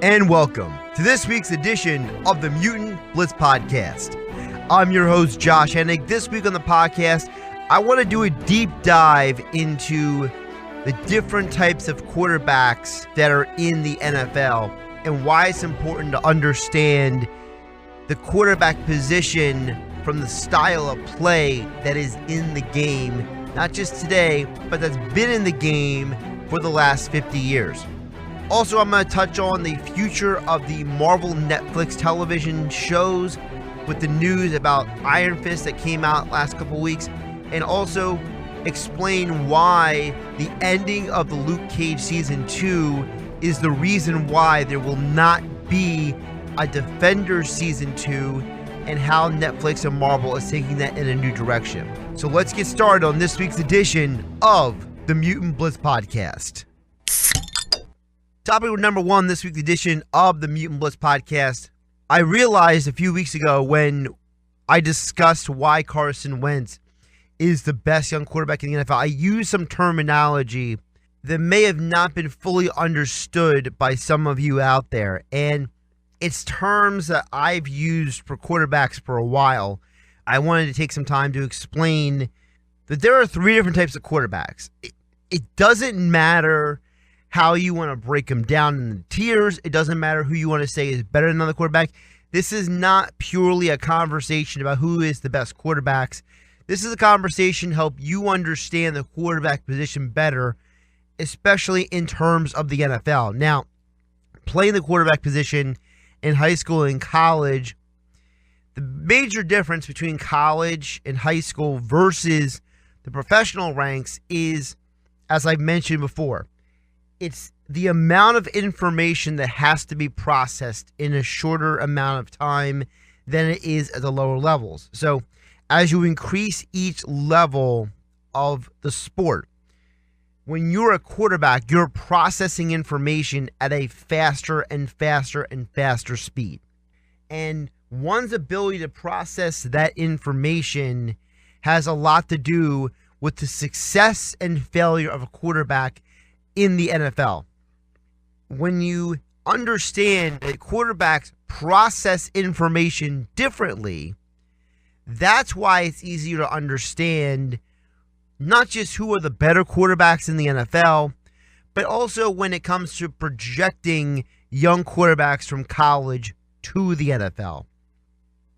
And welcome to this week's edition of the Mutant Blitz Podcast. I'm your host, Josh Hennig. This week on the podcast, I want to do a deep dive into the different types of quarterbacks that are in the NFL and why it's important to understand the quarterback position from the style of play that is in the game, not just today, but that's been in the game for the last 50 years. Also, I'm going to touch on the future of the Marvel Netflix television shows with the news about Iron Fist that came out last couple weeks, and also explain why the ending of the Luke Cage Season 2 is the reason why there will not be a Defenders Season 2 and how Netflix and Marvel is taking that in a new direction. So let's get started on this week's edition of the Mutant Blitz Podcast. Topic number one, this week's edition of the Mutant Blitz Podcast. I realized a few weeks ago when I discussed why Carson Wentz is the best young quarterback in the NFL, I used some terminology that may have not been fully understood by some of you out there. And it's terms that I've used for quarterbacks for a while. I wanted to take some time to explain that there are three different types of quarterbacks. It doesn't matter how you want to break them down in the tiers. It doesn't matter who you want to say is better than another quarterback. This is not purely a conversation about who is the best quarterbacks. This is a conversation to help you understand the quarterback position better, especially in terms of the NFL. Now, playing the quarterback position in high school and college, the major difference between college and high school versus the professional ranks is, as I've mentioned before, it's the amount of information that has to be processed in a shorter amount of time than it is at the lower levels. So as you increase each level of the sport, when you're a quarterback, you're processing information at a faster and faster and faster speed. And one's ability to process that information has a lot to do with the success and failure of a quarterback in the NFL. When you understand that quarterbacks process information differently, that's why it's easier to understand not just who are the better quarterbacks in the NFL, but also when it comes to projecting young quarterbacks from college to the NFL.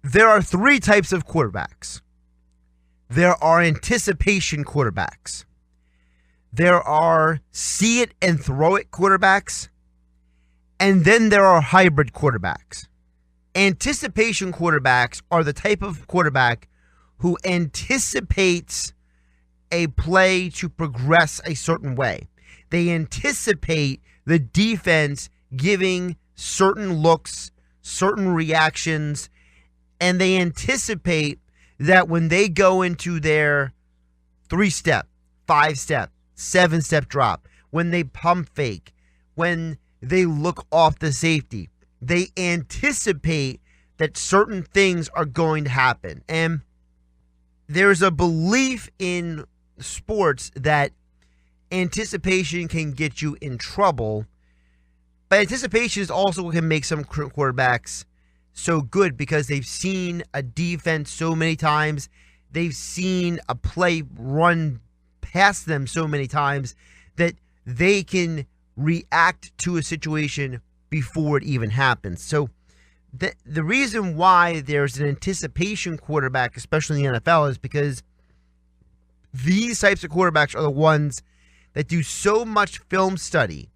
There are three types of quarterbacks. There are anticipation quarterbacks. There are see it and throw it quarterbacks. And then there are hybrid quarterbacks. Anticipation quarterbacks are the type of quarterback who anticipates a play to progress a certain way. They anticipate the defense giving certain looks, certain reactions, and they anticipate that when they go into their 3-step, 5-step, 7-step drop, when they pump fake, when they look off the safety, they anticipate that certain things are going to happen. And there's a belief in sports that anticipation can get you in trouble, but anticipation is also what can make some quarterbacks so good because they've seen a defense so many times, they've seen a play run past them so many times that they can react to a situation before it even happens. So the reason why there's an anticipation quarterback, especially in the NFL, is because these types of quarterbacks are the ones that do so much film study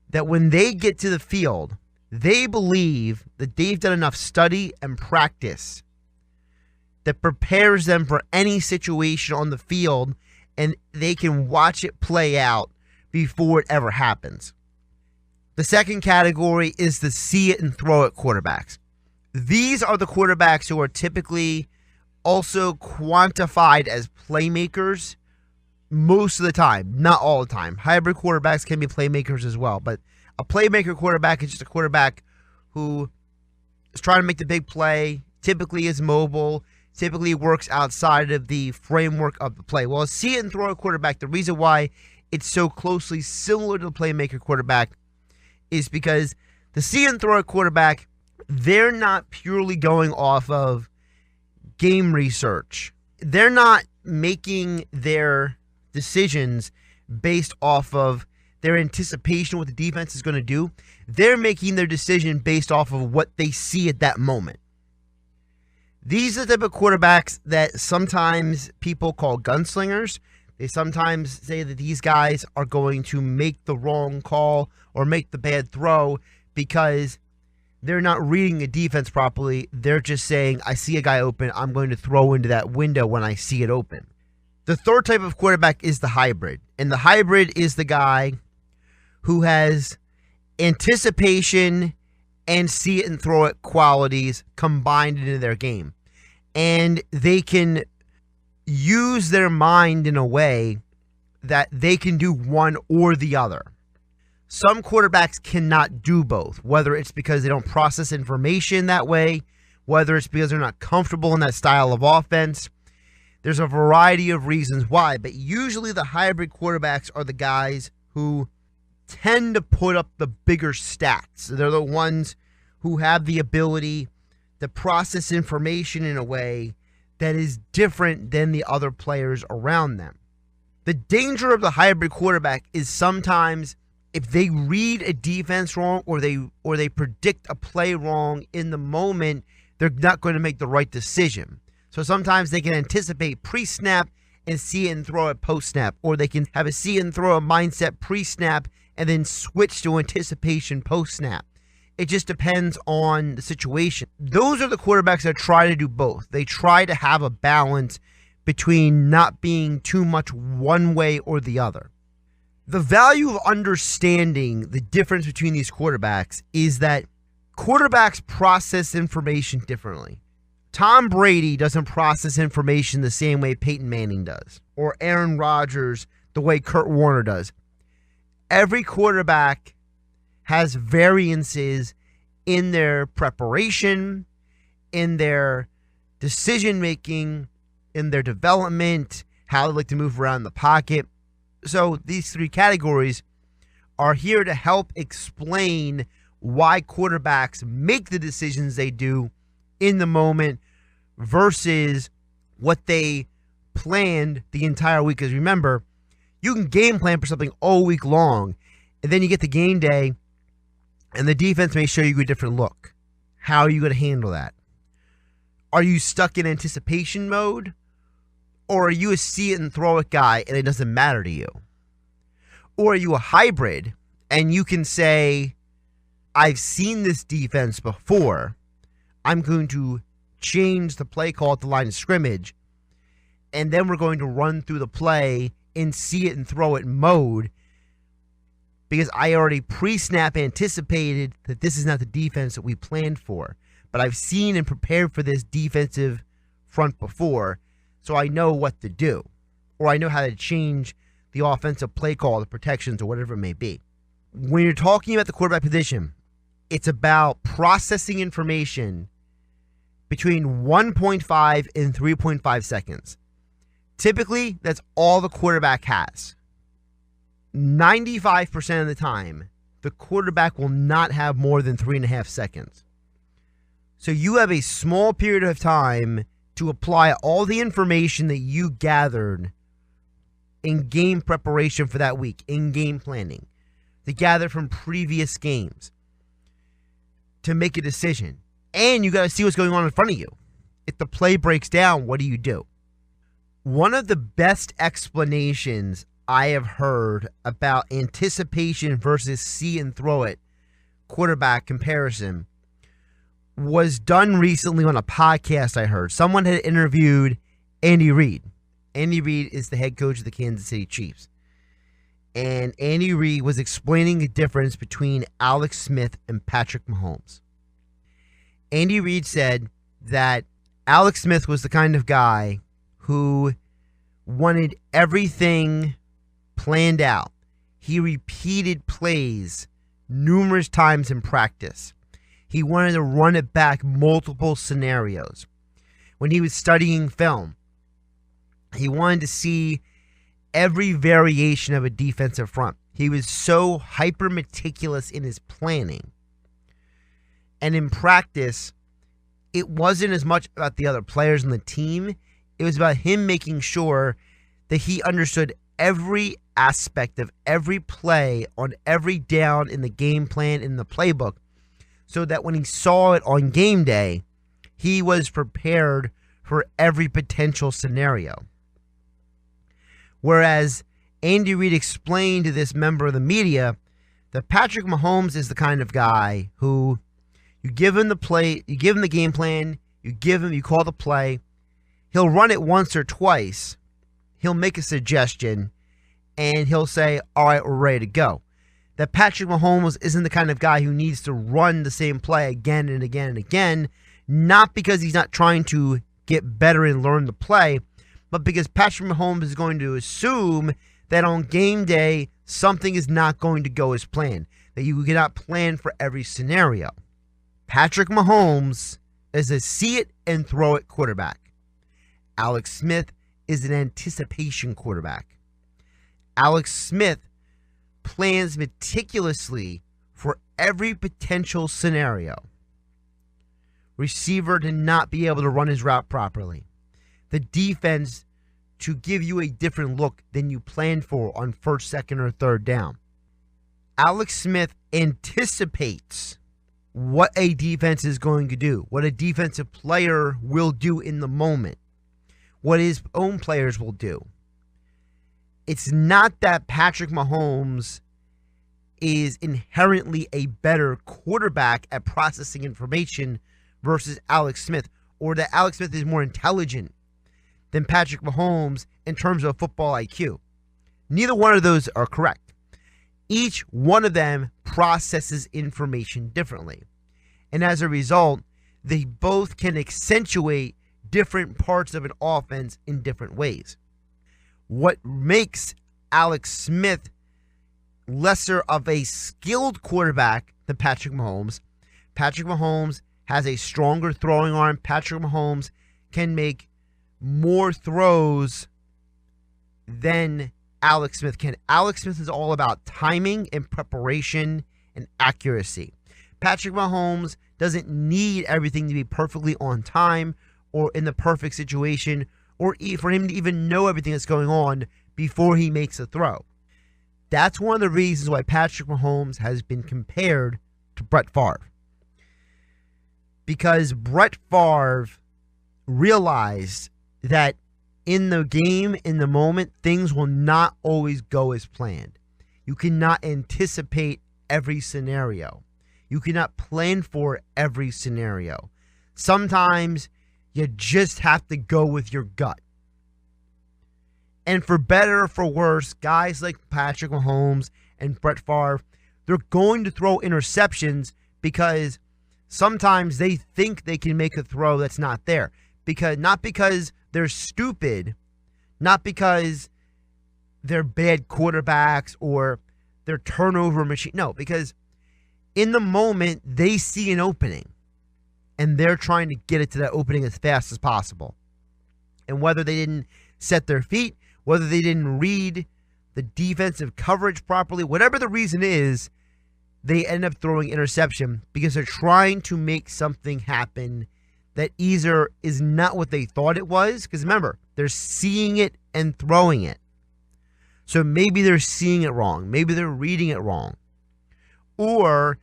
that when they get to the field, they believe that they've done enough study and practice that prepares them for any situation on the field, and they can watch it play out before it ever happens. The second category is the see it and throw it quarterbacks. These are the quarterbacks who are typically also quantified as playmakers most of the time, not all the time. Hybrid quarterbacks can be playmakers as well, but a playmaker quarterback is just a quarterback who is trying to make the big play, typically is mobile, typically works outside of the framework of the play. Well, a see it and throw it quarterback, the reason why it's so closely similar to the playmaker quarterback is because the see and throw it quarterback, they're not purely going off of game research. They're not making their decisions based off of their anticipation of what the defense is going to do. They're making their decision based off of what they see at that moment. These are the type of quarterbacks that sometimes people call gunslingers. They sometimes say that these guys are going to make the wrong call or make the bad throw because they're not reading a defense properly. They're just saying, I see a guy open, I'm going to throw into that window when I see it open. The third type of quarterback is the hybrid. And the hybrid is the guy who has anticipation and see it and throw it qualities combined into their game. And they can use their mind in a way that they can do one or the other. Some quarterbacks cannot do both, whether it's because they don't process information that way, whether it's because they're not comfortable in that style of offense. There's a variety of reasons why, but usually the hybrid quarterbacks are the guys who tend to put up the bigger stats. They're the ones who have the ability to process information in a way that is different than the other players around them. The danger of the hybrid quarterback is sometimes if they read a defense wrong or they predict a play wrong in the moment, they're not going to make the right decision. So sometimes they can anticipate pre-snap and see it and throw it post-snap, or they can have a see it and throw a mindset pre-snap and then switch to anticipation post-snap. It just depends on the situation. Those are the quarterbacks that try to do both. They try to have a balance between not being too much one way or the other. The value of understanding the difference between these quarterbacks is that quarterbacks process information differently. Tom Brady doesn't process information the same way Peyton Manning does, or Aaron Rodgers the way Kurt Warner does. Every quarterback has variances in their preparation, in their decision-making, in their development, how they like to move around the pocket. So these three categories are here to help explain why quarterbacks make the decisions they do in the moment versus what they planned the entire week. Because remember, you can game plan for something all week long, and then you get the game day, and the defense may show you a different look. How are you going to handle that? Are you stuck in anticipation mode? Or are you a see it and throw it guy and it doesn't matter to you? Or are you a hybrid and you can say, I've seen this defense before. I'm going to change the play call at the line of scrimmage, and then we're going to run through the play in see it and throw it mode because I already pre-snap anticipated that this is not the defense that we planned for. But I've seen and prepared for this defensive front before, so I know what to do. Or I know how to change the offensive play call, the protections, or whatever it may be. When you're talking about the quarterback position, it's about processing information between 1.5 and 3.5 seconds. Typically, that's all the quarterback has. 95% of the time, the quarterback will not have more than 3.5 seconds. So you have a small period of time to apply all the information that you gathered in game preparation for that week, in game planning, to gather from previous games, to make a decision. And you got to see what's going on in front of you. If the play breaks down, what do you do? One of the best explanations I have heard about anticipation versus see and throw it quarterback comparison was done recently on a podcast I heard. Someone had interviewed Andy Reid. Andy Reid is the head coach of the Kansas City Chiefs. And Andy Reid was explaining the difference between Alex Smith and Patrick Mahomes. Andy Reid said that Alex Smith was the kind of guy who wanted everything planned out. He repeated plays numerous times in practice. He wanted to run it back multiple scenarios. When he was studying film, he wanted to see every variation of a defensive front. He was so hyper meticulous in his planning. And in practice, it wasn't as much about the other players on the team. It was about him making sure that he understood every aspect of every play on every down in the game plan, in the playbook, so that when he saw it on game day, he was prepared for every potential scenario. Whereas Andy Reid explained to this member of the media that Patrick Mahomes is the kind of guy who you give him the play, you give him the game plan, you call the play, he'll run it once or twice, he'll make a suggestion, and he'll say, all right, we're ready to go. That Patrick Mahomes isn't the kind of guy who needs to run the same play again and again and again, not because he's not trying to get better and learn the play, but because Patrick Mahomes is going to assume that on game day, something is not going to go as planned, that you cannot plan for every scenario. Patrick Mahomes is a see-it-and-throw-it quarterback. Alex Smith is an anticipation quarterback. Alex Smith plans meticulously for every potential scenario. Receiver to not be able to run his route properly. The defense to give you a different look than you planned for on first, second, or third down. Alex Smith anticipates what a defense is going to do, what a defensive player will do in the moment, what his own players will do. It's not that Patrick Mahomes is inherently a better quarterback at processing information versus Alex Smith, or that Alex Smith is more intelligent than Patrick Mahomes in terms of football IQ. Neither one of those are correct. Each one of them processes information differently. And as a result, they both can accentuate different parts of an offense in different ways. What makes Alex Smith lesser of a skilled quarterback than Patrick Mahomes has a stronger throwing arm. Patrick Mahomes can make more throws than Alex Smith can. Alex Smith is all about timing and preparation and accuracy. Patrick Mahomes doesn't need everything to be perfectly on time or in the perfect situation or for him to even know everything that's going on before he makes a throw. That's one of the reasons why Patrick Mahomes has been compared to Brett Favre. Because Brett Favre realized that in the game, in the moment, things will not always go as planned. You cannot anticipate every scenario. You cannot plan for every scenario. Sometimes you just have to go with your gut. And for better or for worse, guys like Patrick Mahomes and Brett Favre, they're going to throw interceptions because sometimes they think they can make a throw that's not there. Not because they're stupid, not because they're bad quarterbacks or they're turnover machine. No, because in the moment they see an opening and they're trying to get it to that opening as fast as possible. And whether they didn't set their feet, whether they didn't read the defensive coverage properly, whatever the reason is, they end up throwing interception because they're trying to make something happen that either is not what they thought it was. Because remember, they're seeing it and throwing it. So maybe they're seeing it wrong. Maybe they're reading it wrong. Or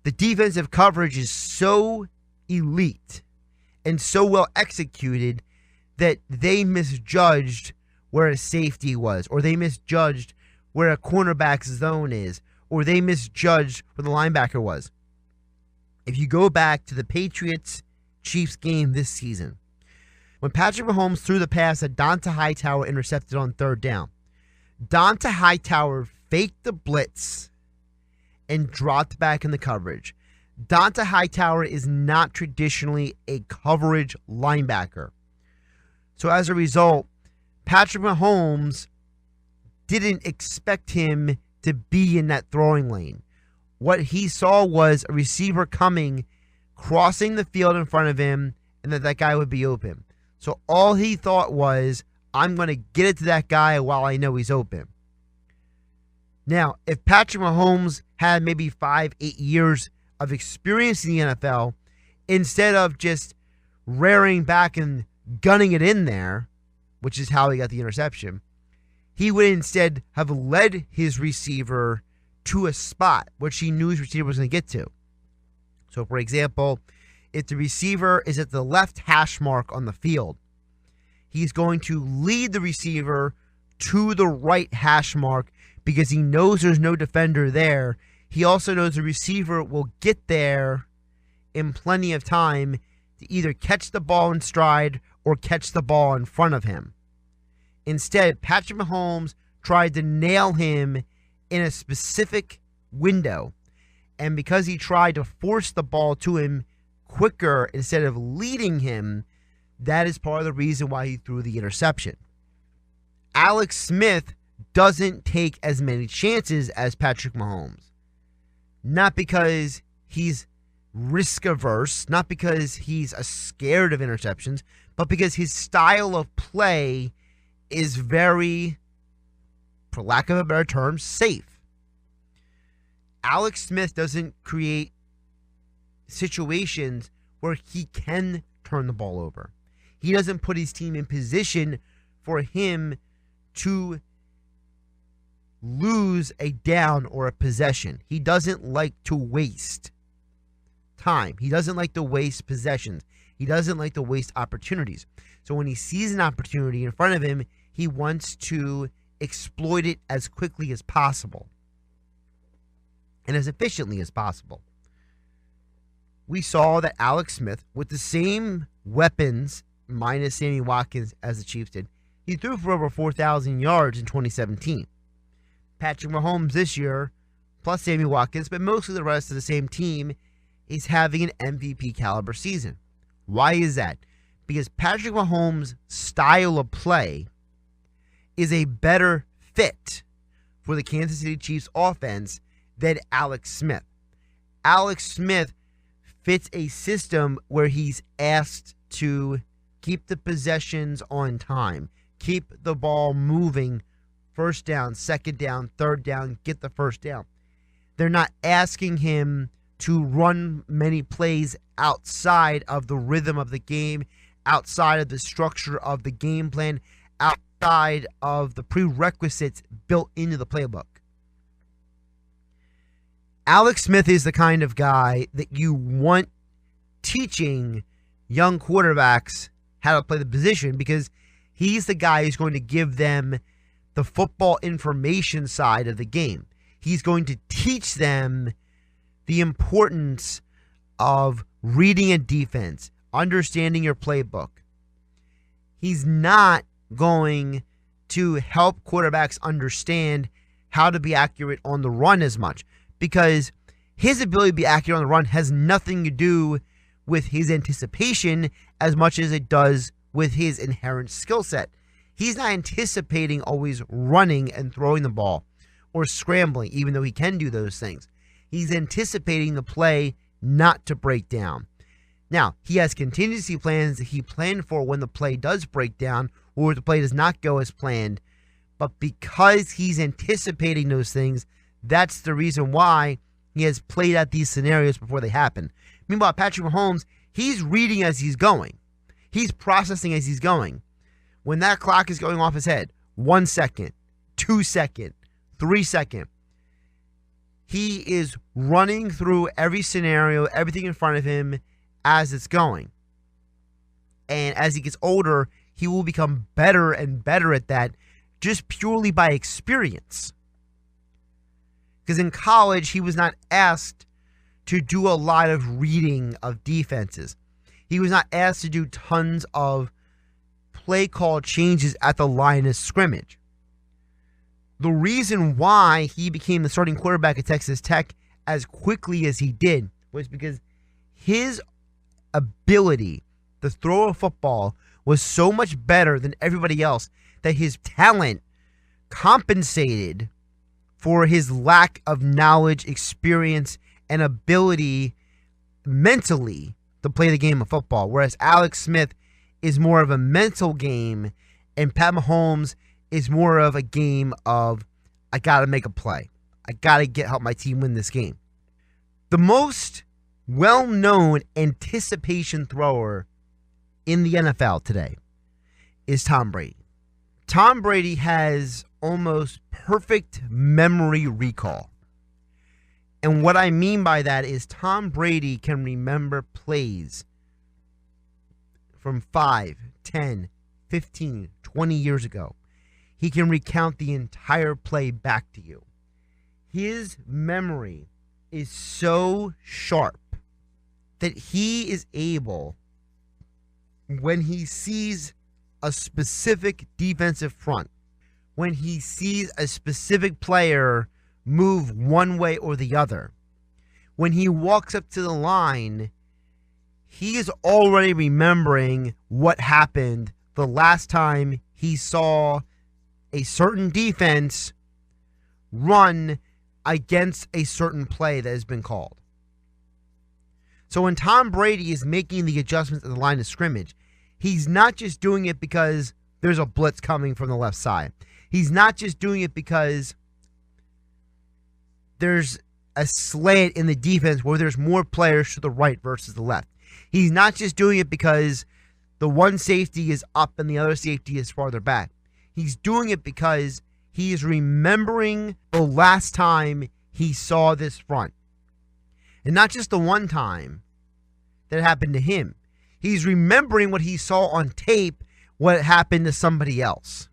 the defensive coverage is so elite and so well executed that they misjudged where a safety was, or they misjudged where a cornerback's zone is, or they misjudged where the linebacker was. If you go back to the Patriots-Chiefs game this season, when Patrick Mahomes threw the pass that Donta Hightower intercepted on third down, Donta Hightower faked the blitz and dropped back in the coverage. Donta Hightower is not traditionally a coverage linebacker. So as a result, Patrick Mahomes didn't expect him to be in that throwing lane. What he saw was a receiver coming, crossing the field in front of him, and that guy would be open. So all he thought was, I'm going to get it to that guy while I know he's open. Now, if Patrick Mahomes had maybe 5-8 years of experience in the NFL, instead of just rearing back and gunning it in there, which is how he got the interception, he would instead have led his receiver to a spot which he knew his receiver was going to get to. So, for example, if the receiver is at the left hash mark on the field, he's going to lead the receiver to the right hash mark because he knows there's no defender there. He also knows the receiver will get there in plenty of time to either catch the ball in stride or catch the ball in front of him. Instead, Patrick Mahomes tried to nail him in a specific window. And because he tried to force the ball to him quicker instead of leading him, that is part of the reason why he threw the interception. Alex Smith doesn't take as many chances as Patrick Mahomes. Not because he's risk averse, not because he's scared of interceptions, but because his style of play is very, for lack of a better term, safe. Alex Smith doesn't create situations where he can turn the ball over. He doesn't put his team in position for him to lose a down or a possession. He doesn't like to waste time. He doesn't like to waste possessions. He doesn't like to waste opportunities. So when he sees an opportunity in front of him, he wants to exploit it as quickly as possible and as efficiently as possible. We saw that Alex Smith, with the same weapons minus Sammy Watkins as the Chiefs did, he threw for over 4,000 yards in 2017. Patrick Mahomes this year, plus Sammy Watkins, but mostly the rest of the same team, is having an MVP caliber season. Why is that? Because Patrick Mahomes' style of play is a better fit for the Kansas City Chiefs offense than Alex Smith. Alex Smith fits a system where he's asked to keep the possessions on time, keep the ball moving, first down, second down, third down, get the first down. They're not asking him to run many plays outside of the rhythm of the game, outside of the structure of the game plan, outside of the prerequisites built into the playbook. Alex Smith is the kind of guy that you want teaching young quarterbacks how to play the position, because he's the guy who's going to give them the football information side of the game. He's going to teach them the importance of reading a defense, understanding your playbook. He's not going to help quarterbacks understand how to be accurate on the run as much, because his ability to be accurate on the run has nothing to do with his anticipation as much as it does with his inherent skill set. He's not anticipating always running and throwing the ball or scrambling, even though he can do those things. He's anticipating the play not to break down. Now, he has contingency plans that he planned for when the play does break down or the play does not go as planned. But because he's anticipating those things, that's the reason why he has played out these scenarios before they happen. Meanwhile, Patrick Mahomes, he's reading as he's going. He's processing as he's going. When that clock is going off his head, 1 second, 2 second, 3 second, he is running through every scenario, everything in front of him as it's going. And as he gets older, he will become better and better at that just purely by experience. Because in college, he was not asked to do a lot of reading of defenses. He was not asked to do tons of play call changes at the line of scrimmage. The reason why he became the starting quarterback at Texas Tech as quickly as he did was because his ability to throw a football was so much better than everybody else that his talent compensated for his lack of knowledge, experience, and ability mentally to play the game of football. Whereas Alex Smith is more of a mental game And Pat Mahomes is more of a game of, I got to make a play. I got to help my team win this game. The most well-known anticipation thrower in the NFL today is Tom Brady. Tom Brady has almost perfect memory recall. And what I mean by that is Tom Brady can remember plays from 5, 10, 15, 20 years ago. He can recount the entire play back to you. His memory is so sharp that he is able, when he sees a specific defensive front, when he sees a specific player move one way or the other, when he walks up to the line, he is already remembering what happened the last time he saw a certain defense run against a certain play that has been called. So when Tom Brady is making the adjustments at the line of scrimmage, he's not just doing it because there's a blitz coming from the left side. He's not just doing it because there's a slant in the defense where there's more players to the right versus the left. He's not just doing it because the one safety is up and the other safety is farther back. He's doing it because he is remembering the last time he saw this front. And not just the one time that happened to him. He's remembering what he saw on tape, what happened to somebody else.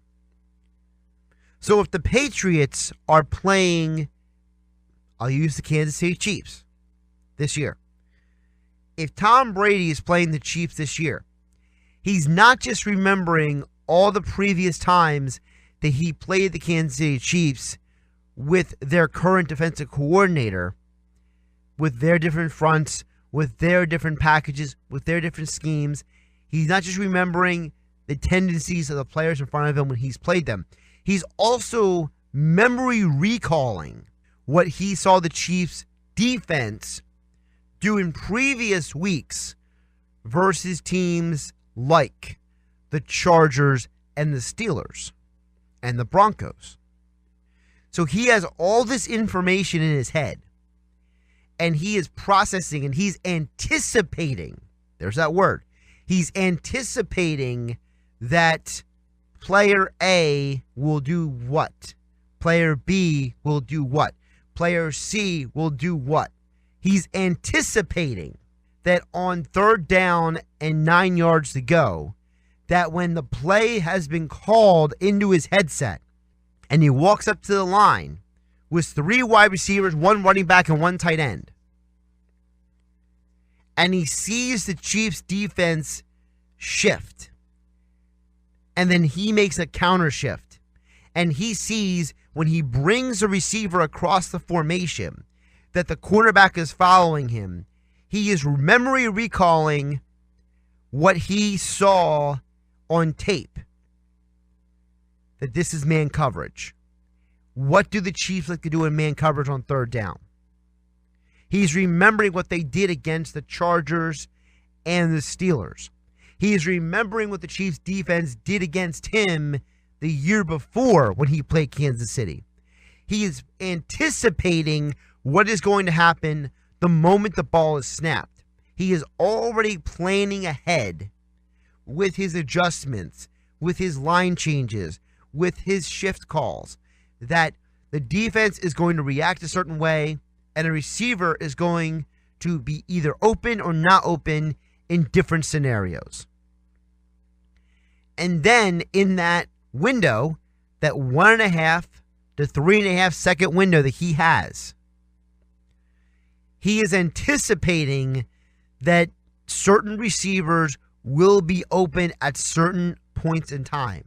So if the Patriots are playing, I'll use the Kansas City Chiefs this year. If Tom Brady is playing the Chiefs this year, he's not just remembering all the previous times that he played the Kansas City Chiefs with their current defensive coordinator, with their different fronts, with their different packages, with their different schemes. He's not just remembering the tendencies of the players in front of him when he's played them. He's also memory recalling what he saw the Chiefs' defense do in previous weeks versus teams like the Chargers and the Steelers and the Broncos. So he has all this information in his head, and he is processing and he's anticipating. There's that word. He's anticipating that player A will do what? Player B will do what? Player C will do what? He's anticipating that on 3rd down and 9 yards to go, that when the play has been called into his headset and he walks up to the line with 3 wide receivers, 1 running back, and 1 tight end, and he sees the Chiefs' defense shift, and then he makes a counter shift, and he sees when he brings a receiver across the formation that the quarterback is following him, he is memory recalling what he saw on tape, that this is man coverage. What do the Chiefs like to do in man coverage on 3rd down? He's remembering what they did against the Chargers and the Steelers. He is remembering what the Chiefs defense did against him the year before when he played Kansas City. He is anticipating what is going to happen the moment the ball is snapped. He is already planning ahead with his adjustments, with his line changes, with his shift calls, that the defense is going to react a certain way and a receiver is going to be either open or not open in different scenarios. And then in that window, that 1.5 to 3.5 second window that he has, he is anticipating that certain receivers will be open at certain points in time.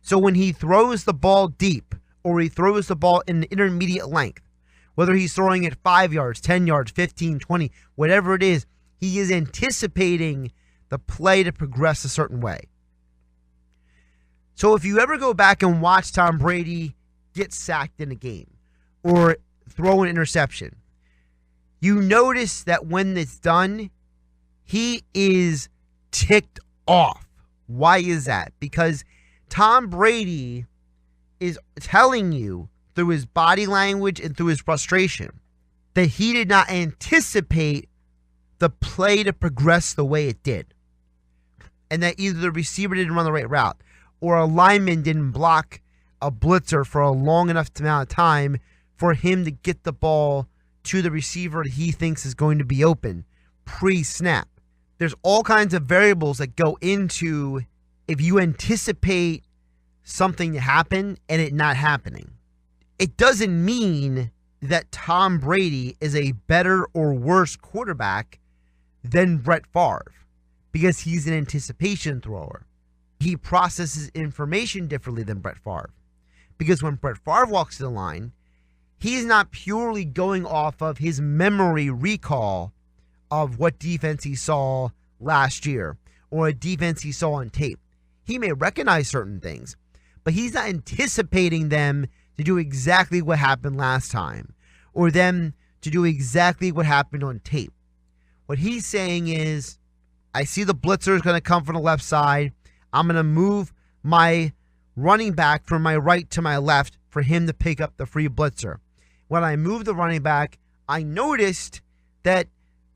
So when he throws the ball deep or he throws the ball in the intermediate length, whether he's throwing it 5 yards, 10 yards, 15, 20, whatever it is, he is anticipating the play to progress a certain way. So if you ever go back and watch Tom Brady get sacked in a game or throw an interception, you notice that when it's done, he is ticked off. Why is that? Because Tom Brady is telling you through his body language and through his frustration that he did not anticipate the play to progress the way it did. And that either the receiver didn't run the right route or a lineman didn't block a blitzer for a long enough amount of time for him to get the ball to the receiver that he thinks is going to be open pre-snap. There's all kinds of variables that go into if you anticipate something to happen and it not happening. It doesn't mean that Tom Brady is a better or worse quarterback than Brett Favre because he's an anticipation thrower. He processes information differently than Brett Favre because when Brett Favre walks to the line, he's not purely going off of his memory recall of what defense he saw last year or a defense he saw on tape. He may recognize certain things, but he's not anticipating them to do exactly what happened last time or them to do exactly what happened on tape. What he's saying is, I see the blitzer is going to come from the left side. I'm going to move my running back from my right to my left for him to pick up the free blitzer. When I moved the running back, I noticed that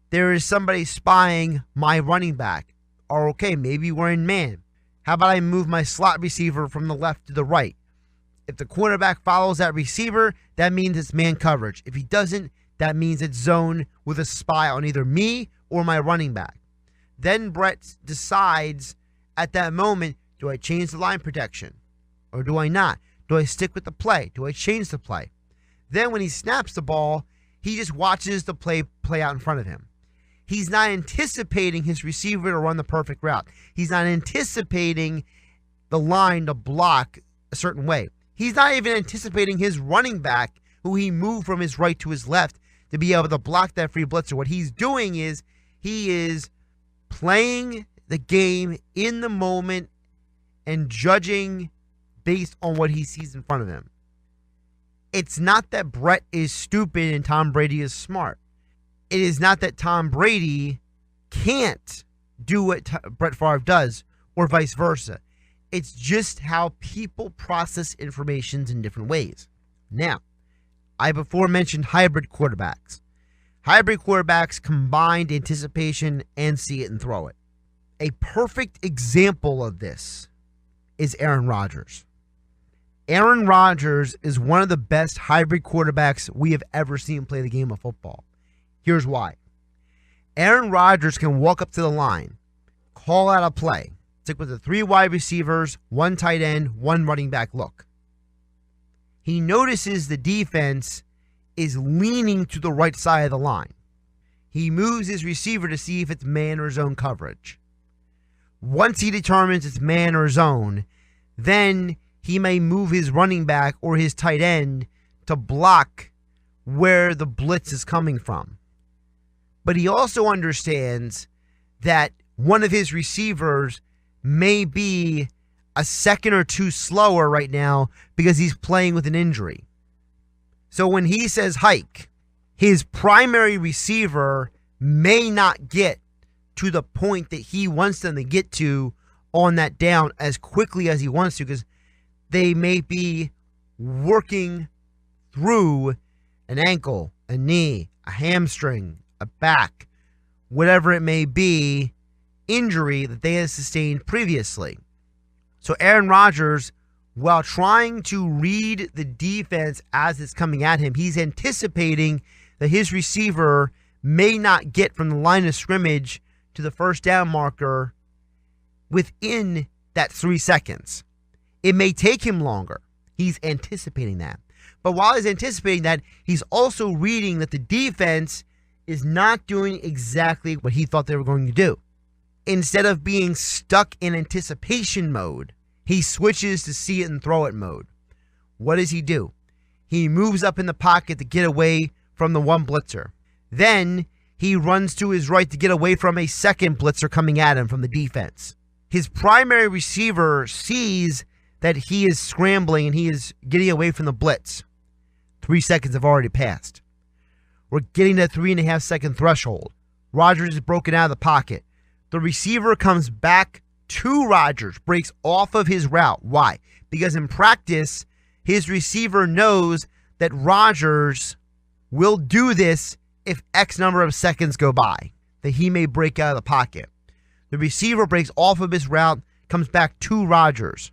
there is somebody spying my running back. Or okay, maybe we're in man. How about I move my slot receiver from the left to the right? If the quarterback follows that receiver, that means it's man coverage. If he doesn't, that means it's zone with a spy on either me or my running back. Then Brett decides at that moment, do I change the line protection or do I not? Do I stick with the play? Do I change the play? Then when he snaps the ball, he just watches the play out in front of him. He's not anticipating his receiver to run the perfect route. He's not anticipating the line to block a certain way. He's not even anticipating his running back, who he moved from his right to his left, to be able to block that free blitzer. What he's doing is he is playing the game in the moment and judging based on what he sees in front of him. It's not that Brett is stupid and Tom Brady is smart. It is not that Tom Brady can't do what Brett Favre does or vice versa. It's just how people process information in different ways. Now, I before mentioned hybrid quarterbacks. Hybrid quarterbacks combined anticipation and see it and throw it. A perfect example of this is Aaron Rodgers. Aaron Rodgers is one of the best hybrid quarterbacks we have ever seen play the game of football. Here's why. Aaron Rodgers can walk up to the line, call out a play, stick with the 3 wide receivers, 1 tight end, 1 running back look. He notices the defense is leaning to the right side of the line. He moves his receiver to see if it's man or zone coverage. Once he determines it's man or zone, then he may move his running back or his tight end to block where the blitz is coming from. But he also understands that one of his receivers may be a second or 2 slower right now because he's playing with an injury. So when he says hike, his primary receiver may not get to the point that he wants them to get to on that down as quickly as he wants to because they may be working through an ankle, a knee, a hamstring, a back, whatever it may be, injury that they had sustained previously. So Aaron Rodgers, while trying to read the defense as it's coming at him, he's anticipating that his receiver may not get from the line of scrimmage to the first down marker within that 3 seconds. It may take him longer. He's anticipating that. But while he's anticipating that, he's also reading that the defense is not doing exactly what he thought they were going to do. Instead of being stuck in anticipation mode, he switches to see it and throw it mode. What does he do? He moves up in the pocket to get away from the 1 blitzer. Then he runs to his right to get away from a second blitzer coming at him from the defense. His primary receiver sees that he is scrambling and he is getting away from the blitz. 3 seconds have already passed. We're getting that 3.5 second threshold. Rodgers is broken out of the pocket. The receiver comes back to Rodgers, breaks off of his route. Why? Because in practice, his receiver knows that Rodgers will do this if X number of seconds go by, that he may break out of the pocket. The receiver breaks off of his route, comes back to Rodgers.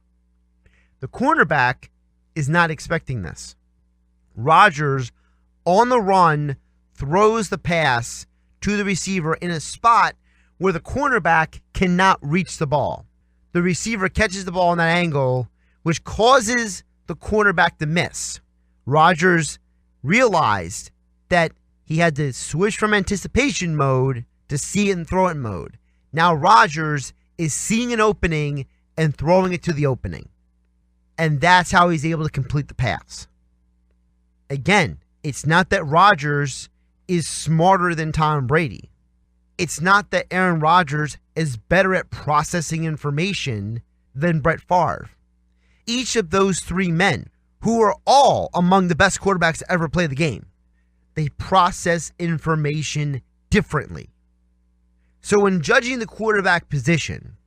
The cornerback is not expecting this. Rodgers, on the run, throws the pass to the receiver in a spot where the cornerback cannot reach the ball. The receiver catches the ball in that angle, which causes the cornerback to miss. Rodgers realized that he had to switch from anticipation mode to see it and throw it mode. Now Rodgers is seeing an opening and throwing it to the opening. And that's how he's able to complete the pass. Again, it's not that Rodgers is smarter than Tom Brady. It's not that Aaron Rodgers is better at processing information than Brett Favre. Each of those three men, who are all among the best quarterbacks to ever play the game, they process information differently. So when judging the quarterback position,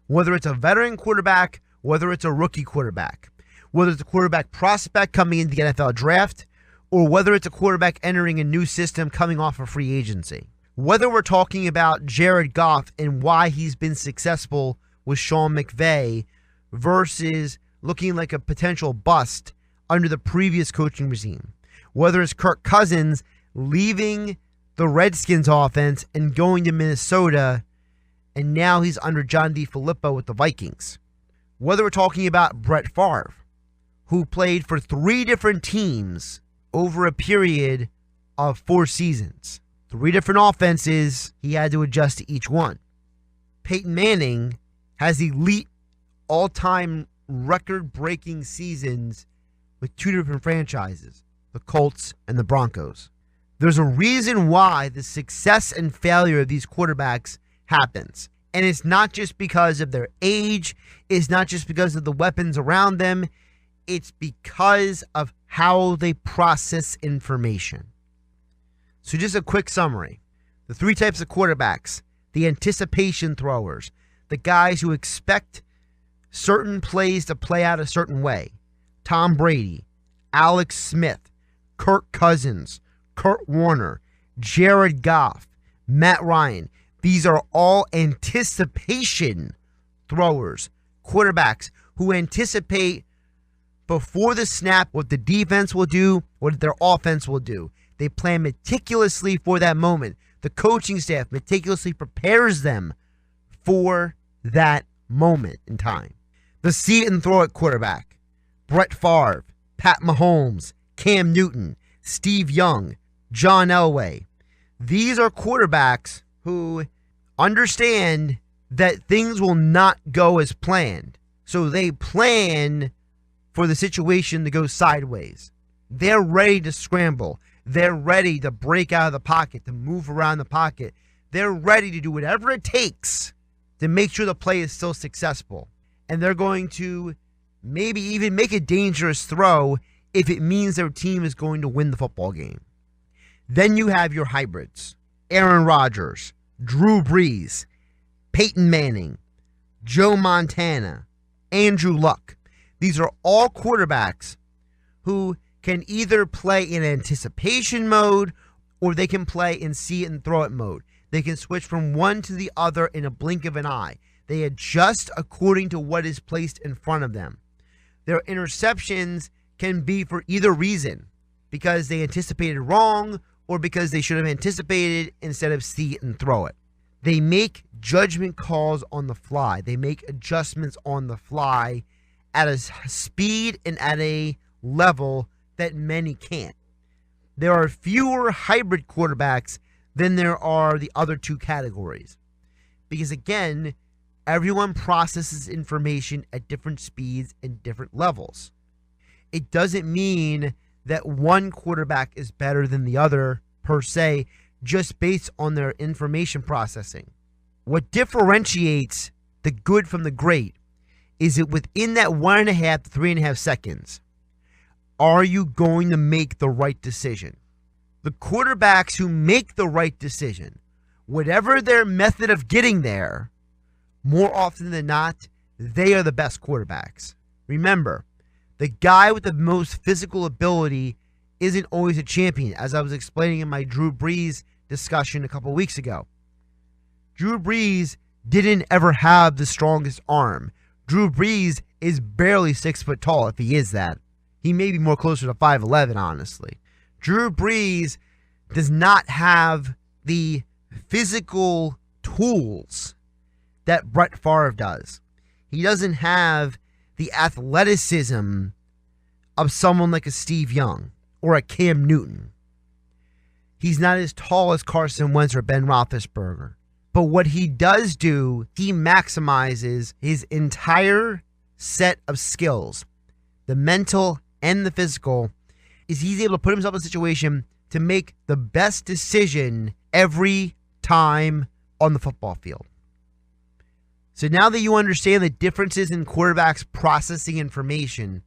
whether it's a veteran quarterback, whether it's a rookie quarterback, whether it's a quarterback prospect coming into the NFL draft, or whether it's a quarterback entering a new system coming off of free agency, whether we're talking about Jared Goff and why he's been successful with Sean McVay versus looking like a potential bust under the previous coaching regime, whether it's Kirk Cousins leaving the Redskins offense and going to Minnesota, and now he's under John DeFilippo with the Vikings, whether we're talking about Brett Favre, who played for 3 different teams over a period of 4 seasons. 3 different offenses, he had to adjust to each one. Peyton Manning has elite all-time record-breaking seasons with 2 different franchises, the Colts and the Broncos. There's a reason why the success and failure of these quarterbacks happens. And it's not just because of their age. It's not just because of the weapons around them. It's because of how they process information. So just a quick summary. The 3 types of quarterbacks: the anticipation throwers, the guys who expect certain plays to play out a certain way. Tom Brady, Alex Smith, Kirk Cousins, Kurt Warner, Jared Goff, Matt Ryan. These are all anticipation throwers, quarterbacks who anticipate before the snap what the defense will do, what their offense will do. They plan meticulously for that moment. The coaching staff meticulously prepares them for that moment in time. The see it and throw it quarterback: Brett Favre, Pat Mahomes, Cam Newton, Steve Young, John Elway. These are quarterbacks who understand that things will not go as planned. So they plan for the situation to go sideways. They're ready to scramble. They're ready to break out of the pocket, to move around the pocket. They're ready to do whatever it takes to make sure the play is still successful. And they're going to maybe even make a dangerous throw if it means their team is going to win the football game. Then you have your hybrids: Aaron Rodgers, Drew Brees, Peyton Manning, Joe Montana, Andrew Luck. These are all quarterbacks who can either play in anticipation mode or they can play in see it and throw it mode. They can switch from one to the other in a blink of an eye. They adjust according to what is placed in front of them. Their interceptions can be for either reason, because they anticipated wrong or because they should have anticipated instead of see it and throw it. They make judgment calls on the fly. They make adjustments on the fly at a speed and at a level that many can't. There are fewer hybrid quarterbacks than there are the other 2 categories. Because again, everyone processes information at different speeds and different levels. It doesn't mean that one quarterback is better than the other per se, just based on their information processing. What differentiates the good from the great is that within that 1.5 to 3.5 seconds, are you going to make the right decision? The quarterbacks who make the right decision, whatever their method of getting there, more often than not, they are the best quarterbacks. Remember, the guy with the most physical ability isn't always a champion, as I was explaining in my Drew Brees discussion a couple weeks ago. Drew Brees didn't ever have the strongest arm. Drew Brees is barely 6 foot tall, if he is that. He may be more closer to 5'11", honestly. Drew Brees does not have the physical tools that Brett Favre does. He doesn't have the athleticism of someone like a Steve Young or a Cam Newton. He's not as tall as Carson Wentz or Ben Roethlisberger. But what he does do, he maximizes his entire set of skills, the mental and the physical, is he's able to put himself in a situation to make the best decision every time on the football field. So now that you understand the differences in quarterbacks processing information,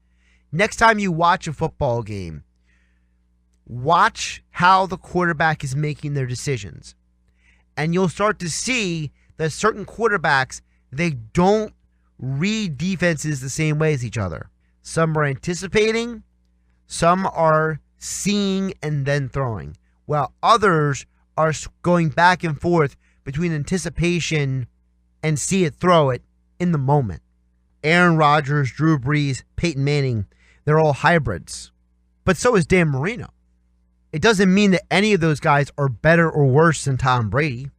next time you watch a football game, watch how the quarterback is making their decisions. And you'll start to see that certain quarterbacks, they don't read defenses the same way as each other. Some are anticipating, some are seeing and then throwing, while others are going back and forth between anticipation and see it, throw it in the moment. Aaron Rodgers, Drew Brees, Peyton Manning, they're all hybrids. But so is Dan Marino. It doesn't mean that any of those guys are better or worse than Tom Brady.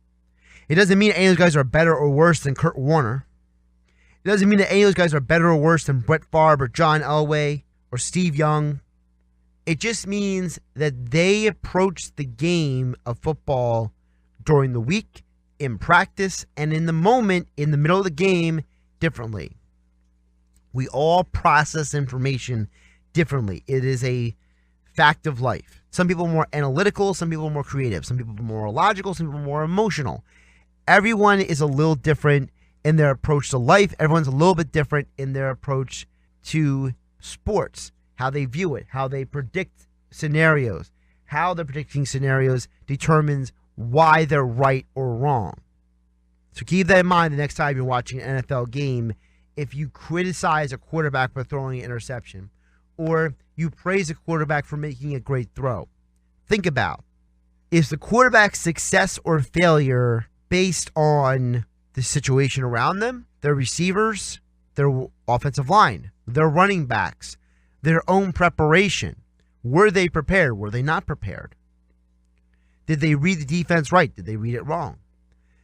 It doesn't mean any of those guys are better or worse than Kurt Warner. It doesn't mean that any of those guys are better or worse than Brett Favre or John Elway or Steve Young. It just means that they approach the game of football during the week, in practice, and in the moment, in the middle of the game, differently. We all process information differently. It is a fact of life. Some people are more analytical, some people are more creative, some people are more logical, some people are more emotional. Everyone is a little different in their approach to life. Everyone's a little bit different in their approach to sports, how they view it, how they predict scenarios. How they're predicting scenarios determines why they're right or wrong. So keep that in mind the next time you're watching an NFL game. If you criticize a quarterback for throwing an interception, or you praise a quarterback for making a great throw, think about, is the quarterback's success or failure based on the situation around them, their receivers, their offensive line, their running backs, their own preparation? Were they prepared? Were they not prepared? Did they read the defense right? Did they read it wrong?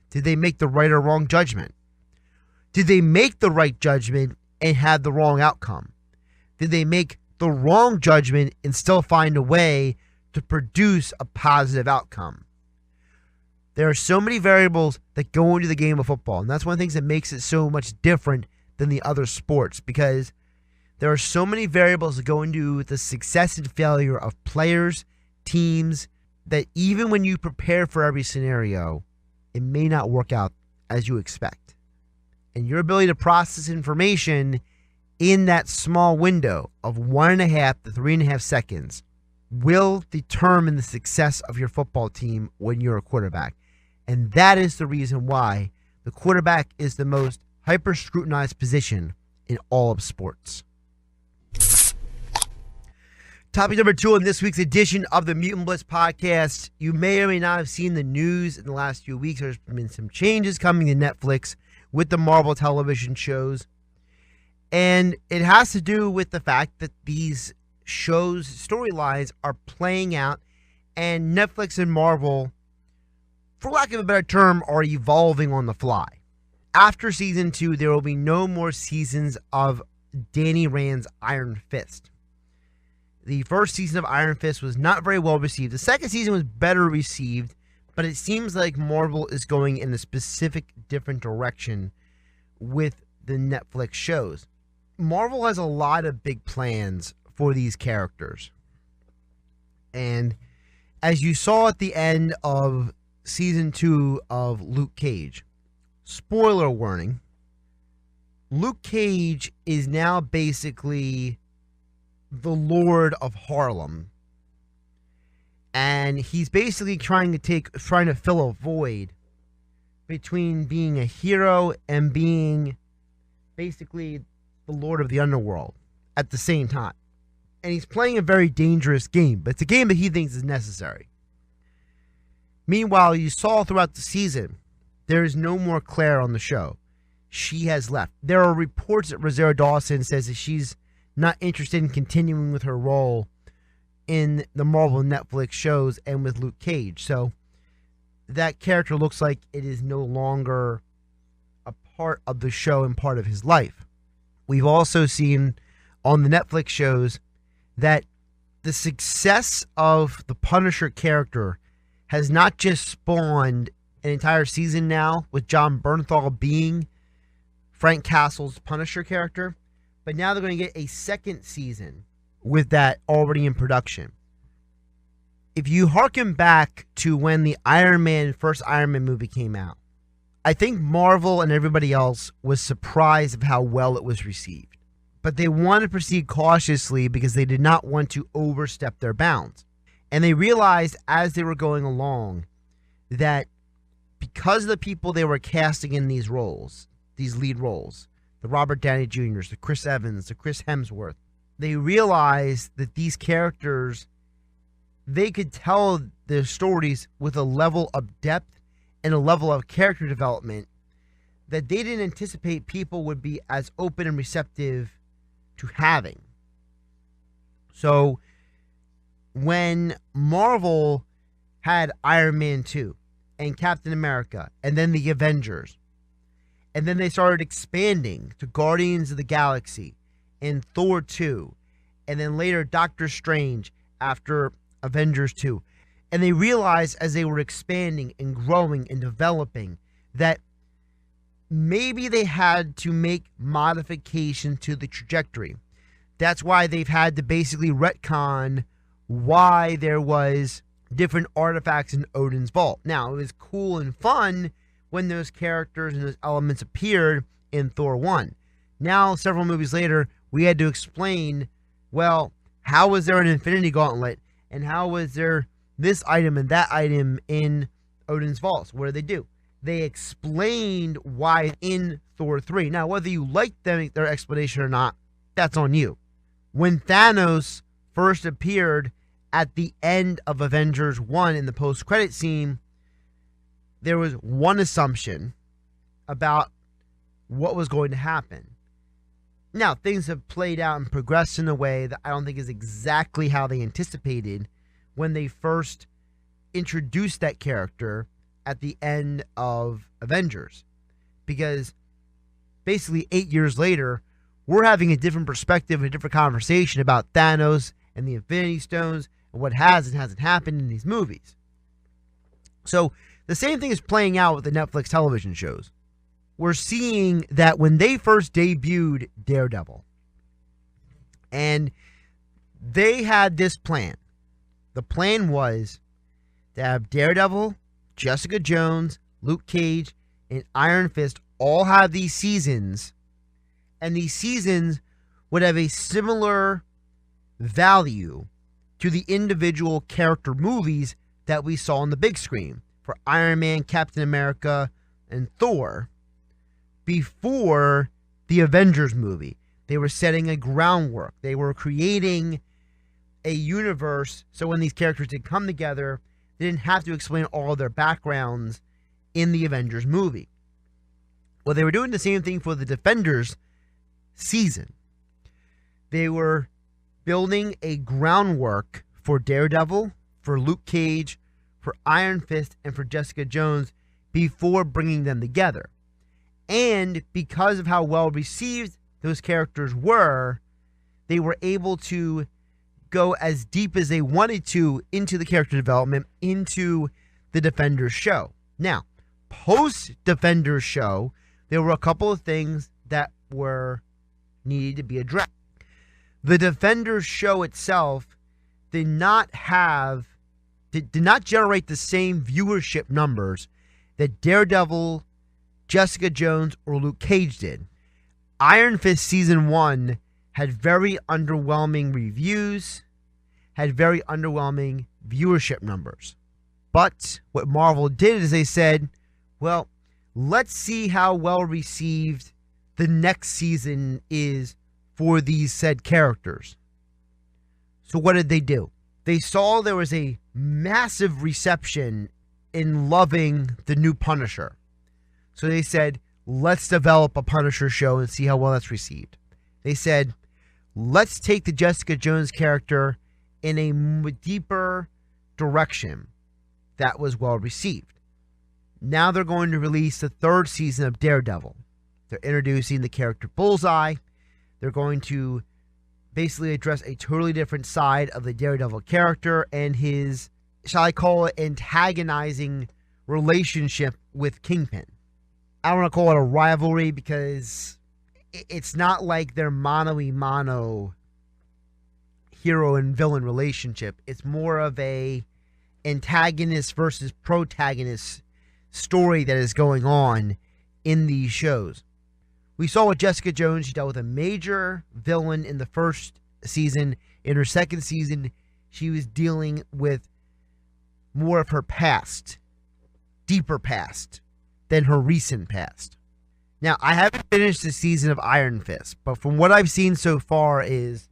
Did they make the right or wrong judgment? Did they make the right judgment and have the wrong outcome? Did they make the wrong judgment and still find a way to produce a positive outcome? There are so many variables that go into the game of football, and that's one of the things that makes it so much different than the other sports, because there are so many variables that go into the success and failure of players, teams, that even when you prepare for every scenario, it may not work out as you expect. And your ability to process information in that small window of 1.5 to 3.5 seconds will determine the success of your football team when you're a quarterback. And that is the reason why the quarterback is the most hyper-scrutinized position in all of sports. Topic number 2 in this week's edition of the Mutant Blitz Podcast. You may or may not have seen the news in the last few weeks. There's been some changes coming to Netflix with the Marvel television shows. And it has to do with the fact that these shows' storylines are playing out, and Netflix and Marvel, for lack of a better term, are evolving on the fly. After season 2, there will be no more seasons of Danny Rand's Iron Fist. The first season of Iron Fist was not very well received. The second season was better received, but it seems like Marvel is going in a specific different direction with the Netflix shows. Marvel has a lot of big plans for these characters. And as you saw at the end of season 2 of Luke Cage, spoiler warning, Luke Cage is now basically the Lord of Harlem. And he's basically trying to fill a void between being a hero and being basically the Lord of the Underworld at the same time. And he's playing a very dangerous game, but it's a game that he thinks is necessary. Meanwhile, you saw throughout the season, there is no more Claire on the show. She has left. There are reports that Rosario Dawson says that she's not interested in continuing with her role in the Marvel Netflix shows and with Luke Cage. So that character looks like it is no longer a part of the show and part of his life. We've also seen on the Netflix shows that the success of the Punisher character has not just spawned an entire season now with John Bernthal being Frank Castle's Punisher character, but now they're going to get a second season with that already in production. If you harken back to when the first Iron Man movie came out, I think Marvel and everybody else was surprised of how well it was received. But they wanted to proceed cautiously because they did not want to overstep their bounds. And they realized as they were going along that because of the people they were casting in these roles, these lead roles, the Robert Downey Jr.'s, the Chris Evans, the Chris Hemsworth, they realized that these characters, they could tell their stories with a level of depth and a level of character development that they didn't anticipate people would be as open and receptive to having. So when Marvel had Iron Man 2 and Captain America and then the Avengers, and then they started expanding to Guardians of the Galaxy and Thor 2, and then later Doctor Strange after Avengers 2, and they realized as they were expanding and growing and developing that maybe they had to make modification to the trajectory. That's why they've had to basically retcon why there was different artifacts in Odin's vault. Now, it was cool and fun when those characters and those elements appeared in Thor 1. Now, several movies later, we had to explain, well, how was there an Infinity Gauntlet? And how was there this item and that item in Odin's vault? What did they do? They explained why in Thor 3. Now, whether you like their explanation or not, that's on you. When Thanos first appeared at the end of Avengers 1 in the post-credit scene, there was one assumption about what was going to happen. Now, things have played out and progressed in a way that I don't think is exactly how they anticipated when they first introduced that character at the end of Avengers. Because basically 8 years later, we're having a different perspective and a different conversation about Thanos and the Infinity Stones and what has and hasn't happened in these movies. So the same thing is playing out with the Netflix television shows. We're seeing that when they first debuted Daredevil, and they had this plan. The plan was to have Daredevil, Jessica Jones, Luke Cage, and Iron Fist all have these seasons, and these seasons would have a similar value to the individual character movies that we saw on the big screen for Iron Man, Captain America, and Thor before the Avengers movie. They were setting a groundwork. They were creating a universe so when these characters did come together, they didn't have to explain all of their backgrounds in the Avengers movie. Well, they were doing the same thing for the Defenders season. They were building a groundwork for Daredevil, for Luke Cage, for Iron Fist, and for Jessica Jones before bringing them together. And because of how well received those characters were, they were able to go as deep as they wanted to into the character development, into the Defenders show. Now, post-Defenders show, there were a couple of things that were needed to be addressed. The Defenders show itself did not generate the same viewership numbers that Daredevil, Jessica Jones, or Luke Cage did. Iron Fist Season 1 had very underwhelming reviews, had very underwhelming viewership numbers. But what Marvel did is they said, well, let's see how well received the next season is for these said characters. So what did they do? They saw there was a massive reception in loving the new Punisher. So they said, let's develop a Punisher show and see how well that's received. They said, let's take the Jessica Jones character in a deeper direction that was well received. Now they're going to release the third season of Daredevil. They're introducing the character Bullseye. They're going to basically address a totally different side of the Daredevil character and his, shall I call it, antagonizing relationship with Kingpin. I don't want to call it a rivalry because it's not like they're mano-a-mano hero and villain relationship. It's more of a antagonist versus protagonist story that is going on in these shows. We saw with Jessica Jones, she dealt with a major villain in the first season. In her second season, she was dealing with more of her past, deeper past, than her recent past. Now, I haven't finished the season of Iron Fist, but from what I've seen so far is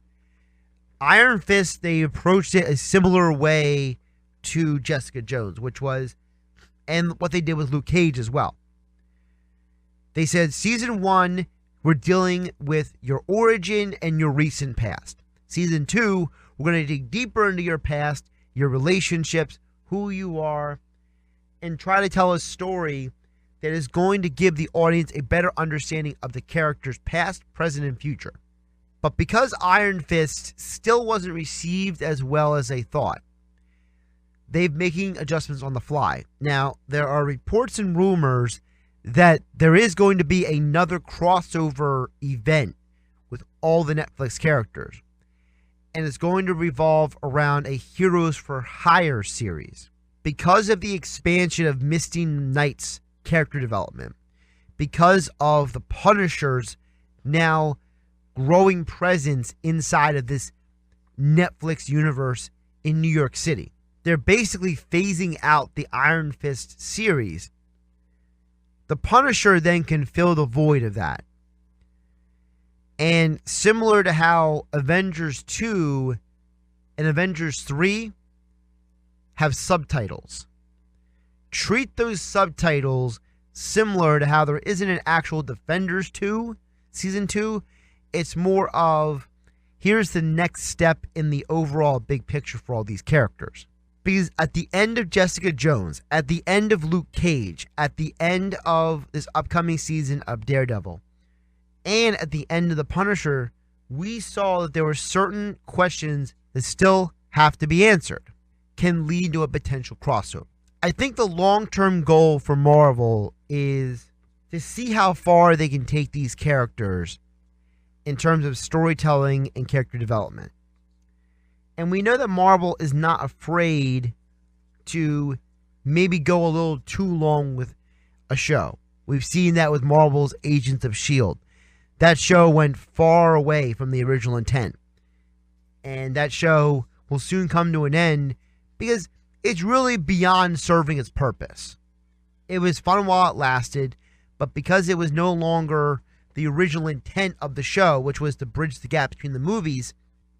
Iron Fist, they approached it a similar way to Jessica Jones, which was, and what they did with Luke Cage as well. They said, season 1, we're dealing with your origin and your recent past. Season 2, we're going to dig deeper into your past, your relationships, who you are, and try to tell a story that is going to give the audience a better understanding of the character's past, present, and future. But because Iron Fist still wasn't received as well as they thought, they're making adjustments on the fly. Now, there are reports and rumors that there is going to be another crossover event with all the Netflix characters. And it's going to revolve around a Heroes for Hire series. Because of the expansion of Misty Knight's character development, because of the Punisher's now growing presence inside of this Netflix universe in New York City, they're basically phasing out the Iron Fist series. The Punisher then can fill the void of that. And similar to how Avengers 2 and Avengers 3 have subtitles, treat those subtitles similar to how there isn't an actual Defenders 2, Season 2. It's more of, here's the next step in the overall big picture for all these characters. Because at the end of Jessica Jones, at the end of Luke Cage, at the end of this upcoming season of Daredevil, and at the end of The Punisher, we saw that there were certain questions that still have to be answered, can lead to a potential crossover. I think the long-term goal for Marvel is to see how far they can take these characters in terms of storytelling and character development. And we know that Marvel is not afraid to maybe go a little too long with a show. We've seen that with Marvel's Agents of S.H.I.E.L.D. That show went far away from the original intent. And that show will soon come to an end because it's really beyond serving its purpose. It was fun while it lasted, but because it was no longer the original intent of the show, which was to bridge the gap between the movies,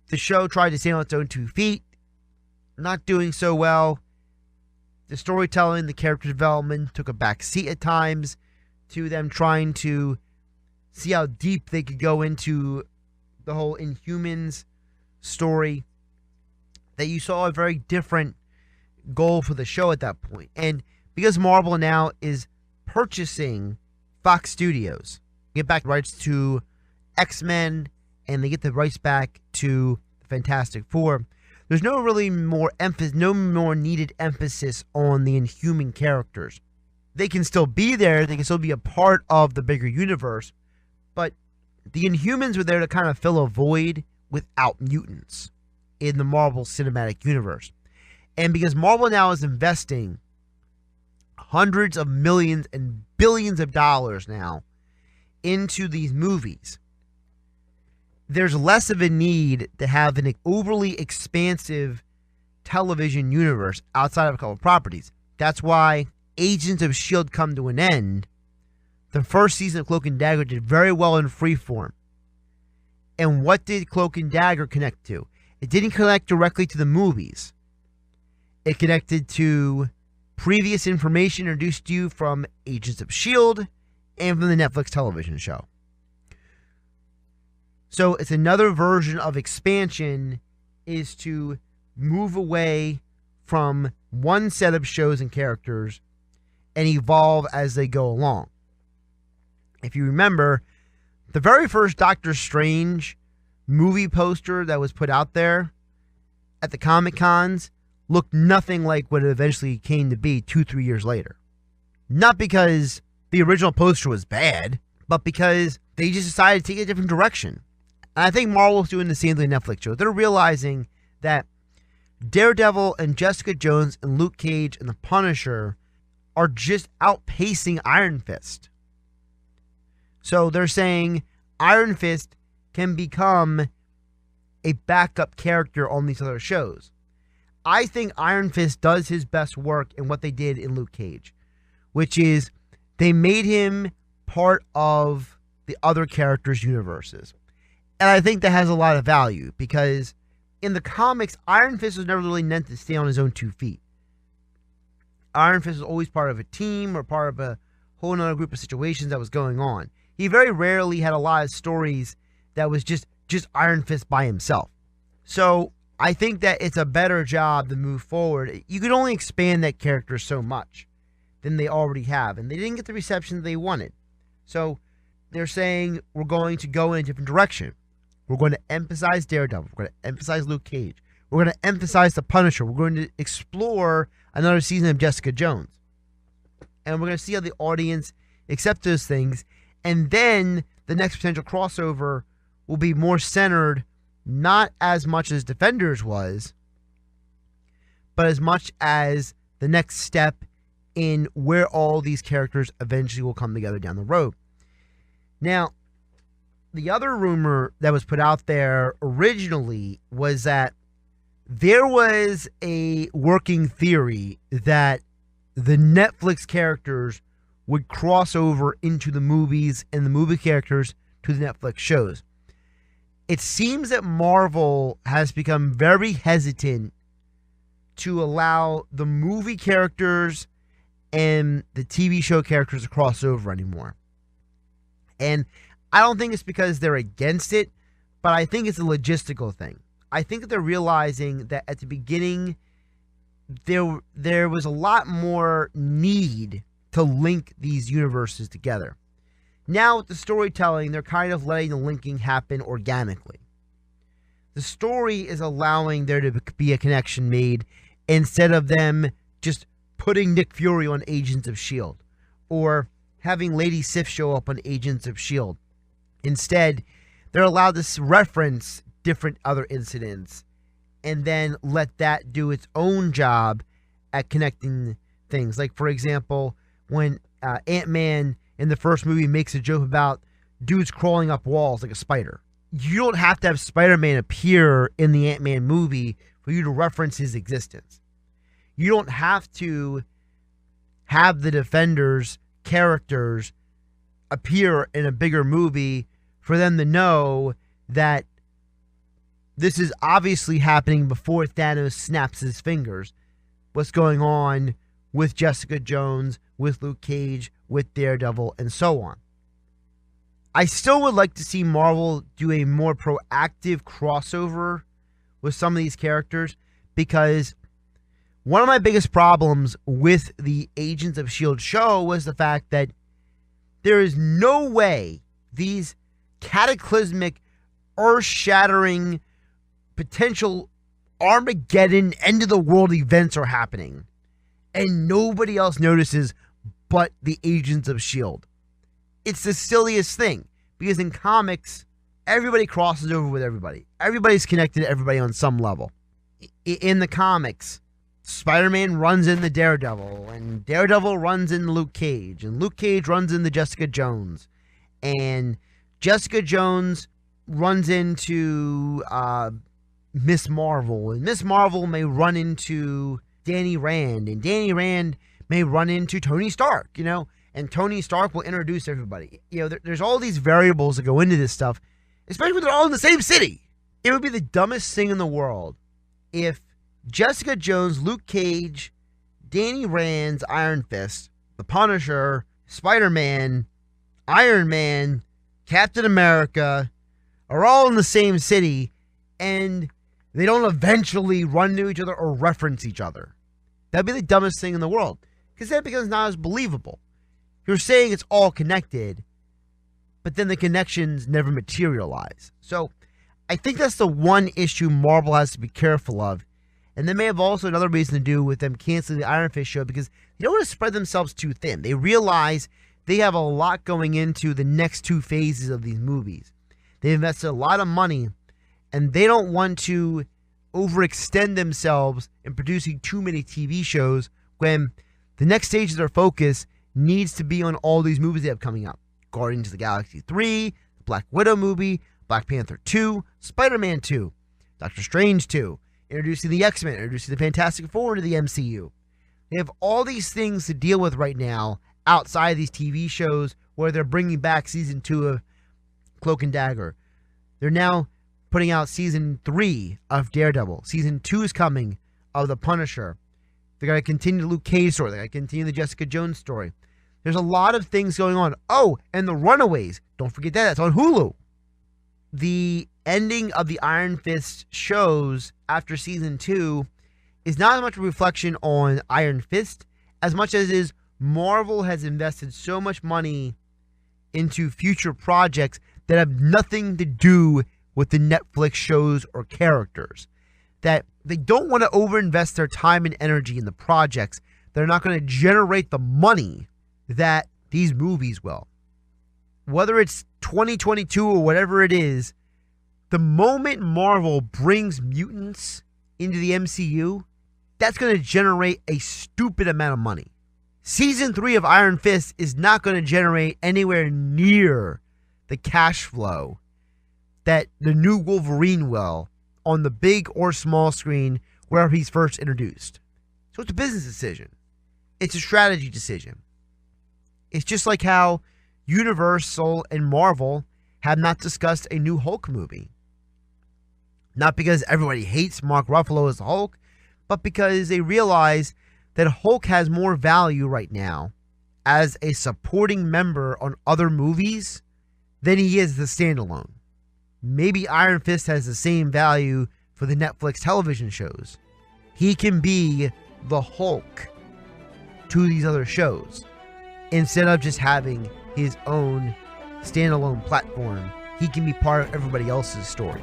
the show tried to stand on its own 2 feet, not doing so well. The storytelling, the character development took a back seat at times to them trying to see how deep they could go into the whole Inhumans story. That you saw a very different goal for the show at that point. And because Marvel now is purchasing Fox Studios, get back rights to X-Men, and they get the rights back to the Fantastic Four, there's no really more emphasis, no more needed emphasis on the Inhuman characters. They can still be there, they can still be a part of the bigger universe, but the Inhumans were there to kind of fill a void without mutants in the Marvel Cinematic Universe. And because Marvel now is investing hundreds of millions and billions of dollars now into these movies, there's less of a need to have an overly expansive television universe outside of a couple of properties. That's why Agents of S.H.I.E.L.D. come to an end, the first season of Cloak and Dagger did very well in Freeform. And what did Cloak and Dagger connect to? It didn't connect directly to the movies. It connected to previous information introduced to you from Agents of S.H.I.E.L.D. and from the Netflix television show. So it's another version of expansion, is to move away from one set of shows and characters and evolve as they go along. If you remember, the very first Doctor Strange movie poster that was put out there at the Comic Cons looked nothing like what it eventually came to be 2-3 years later. Not because the original poster was bad, but because they just decided to take a different direction. And I think Marvel's doing the same thing with Netflix shows. They're realizing that Daredevil and Jessica Jones and Luke Cage and the Punisher are just outpacing Iron Fist. So they're saying Iron Fist can become a backup character on these other shows. I think Iron Fist does his best work in what they did in Luke Cage, which is they made him part of the other characters' universes. And I think that has a lot of value because in the comics, Iron Fist was never really meant to stay on his own 2 feet. Iron Fist was always part of a team or part of a whole other group of situations that was going on. He very rarely had a lot of stories that was just Iron Fist by himself. So I think that it's a better job to move forward. You can only expand that character so much than they already have, and they didn't get the reception they wanted. So they're saying we're going to go in a different direction. We're going to emphasize Daredevil. We're going to emphasize Luke Cage. We're going to emphasize the Punisher. We're going to explore another season of Jessica Jones. And we're going to see how the audience accepts those things. And then the next potential crossover will be more centered, not as much as Defenders was, but as much as the next step in where all these characters eventually will come together down the road. Now, the other rumor that was put out there originally was that there was a working theory that the Netflix characters would cross over into the movies and the movie characters to the Netflix shows. It seems that Marvel has become very hesitant to allow the movie characters and the TV show characters to cross over anymore. And I don't think it's because they're against it, but I think it's a logistical thing. I think that they're realizing that at the beginning, there was a lot more need to link these universes together. Now with the storytelling, they're kind of letting the linking happen organically. The story is allowing there to be a connection made instead of them just putting Nick Fury on Agents of S.H.I.E.L.D. or having Lady Sif show up on Agents of S.H.I.E.L.D. Instead, they're allowed to reference different other incidents and then let that do its own job at connecting things. Like, for example, when Ant-Man in the first movie makes a joke about dudes crawling up walls like a spider. You don't have to have Spider-Man appear in the Ant-Man movie for you to reference his existence. You don't have to have the Defenders characters appear in a bigger movie for them to know that this is obviously happening before Thanos snaps his fingers. What's going on with Jessica Jones, with Luke Cage, with Daredevil, and so on. I still would like to see Marvel do a more proactive crossover with some of these characters, because one of my biggest problems with the Agents of S.H.I.E.L.D. show was the fact that there is no way these cataclysmic, earth-shattering, potential Armageddon, end-of-the-world events are happening, and nobody else notices but the Agents of S.H.I.E.L.D. It's the silliest thing, because in comics, everybody crosses over with everybody. Everybody's connected to everybody on some level. In the comics, Spider-Man runs into Daredevil, and Daredevil runs into Luke Cage, and Luke Cage runs into Jessica Jones, and Jessica Jones runs into Miss Marvel, and Miss Marvel may run into Danny Rand, and Danny Rand may run into Tony Stark, and Tony Stark will introduce everybody. There's all these variables that go into this stuff, especially when they're all in the same city. It would be the dumbest thing in the world if Jessica Jones, Luke Cage, Danny Rand's Iron Fist, The Punisher, Spider-Man, Iron Man, Captain America are all in the same city and they don't eventually run into each other or reference each other. That'd be the dumbest thing in the world, because then it becomes not as believable. You're saying it's all connected, but then the connections never materialize. So I think that's the one issue Marvel has to be careful of. And they may have also another reason to do with them canceling the Iron Fist show, because they don't want to spread themselves too thin. They realize they have a lot going into the next two phases of these movies. They invested a lot of money, and they don't want to overextend themselves in producing too many TV shows when the next stage of their focus needs to be on all these movies they have coming up. Guardians of the Galaxy 3, the Black Widow movie, Black Panther 2, Spider-Man 2, Doctor Strange 2, introducing the X-Men, introducing the Fantastic Four into the MCU. They have all these things to deal with right now outside of these TV shows where they're bringing back season 2 of Cloak and Dagger. They're now putting out season 3 of Daredevil. Season 2 is coming of The Punisher. They're going to continue the Luke Cage story. They're going to continue the Jessica Jones story. There's a lot of things going on. Oh, and The Runaways. Don't forget that. That's on Hulu. The ending of the Iron Fist shows after season 2 is not as much a reflection on Iron Fist as much as is Marvel has invested so much money into future projects that have nothing to do with the Netflix shows or characters, that they don't want to overinvest their time and energy in the projects that are not going to generate the money that these movies will. Whether it's 2022 or whatever it is, the moment Marvel brings mutants into the MCU, that's going to generate a stupid amount of money. Season 3 of Iron Fist is not going to generate anywhere near the cash flow that the new Wolverine will on the big or small screen wherever he's first introduced. So it's a business decision. It's a strategy decision. It's just like how Universal and Marvel have not discussed a new Hulk movie. Not because everybody hates Mark Ruffalo as the Hulk, but because they realize that Hulk has more value right now as a supporting member on other movies than he is the standalone. Maybe Iron Fist has the same value for the Netflix television shows. He can be the Hulk to these other shows instead of just having his own standalone platform. He can be part of everybody else's story.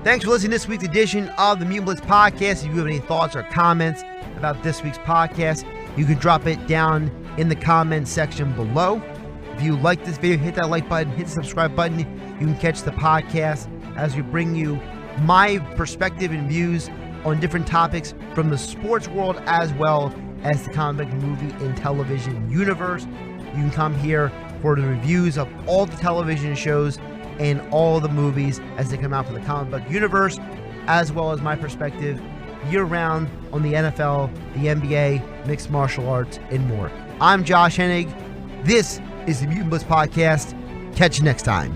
Thanks for listening to this week's edition of the Mutant Blitz Podcast. If you have any thoughts or comments about this week's podcast, you can drop it down in the comments section below. If you like this video, hit that like button, hit the subscribe button. You can catch the podcast as we bring you my perspective and views on different topics from the sports world as well as the comic book movie and television universe. You can come here for the reviews of all the television shows and all the movies as they come out from the comic book universe, as well as my perspective year-round on the NFL, the NBA, mixed martial arts, and more. I'm Josh Hennig. This is the Mutant Blitz Podcast. Catch you next time.